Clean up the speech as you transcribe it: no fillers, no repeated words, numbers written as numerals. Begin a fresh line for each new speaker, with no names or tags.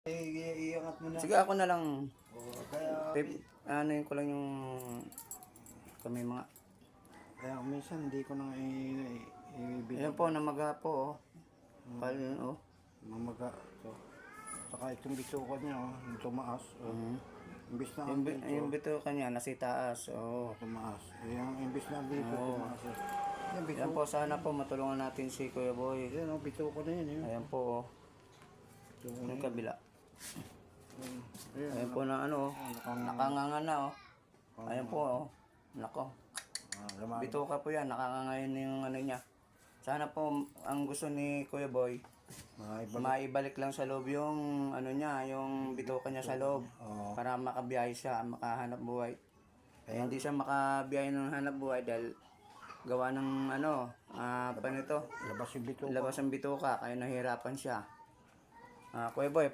Iangat mo na.
Sige, ako na lang.
Kaya,
Ano yun ko lang yung kami mga.
kaya minsan hindi ko nang ibigay.
Ayan po, namaga po. Kal, oh.
Mamaga. So, saka itong bitukan niya, yung tumaas. Imbis na
Yung bito kanya, nasa itaas. Oh.
tumaas. Yung imbis na dito, tumaas. Yan,
Ayan po, sana po matulungan natin si Kuya Boy.
Yan, bitukan na yan.
Ayan po, oh. Yung kabila.
Ayan,
Ayan po na ano, oh. Nakanganga na, oh. Ayan po, oh. Nako. Bituka po yan, nakangangayon yung ano niya. Sana po, ang gusto ni Kuya Boy, maibalik lang sa loob yung ano niya, yung bituka niya sa loob. Para makabiyahe siya, makahanap buhay. Eh, hindi siya makabiyahe ng hanap buhay dahil gawa ng ano, panito,
labas yung bitukan.
labas ang bituka, kaya nahirapan siya. Kuya Boy,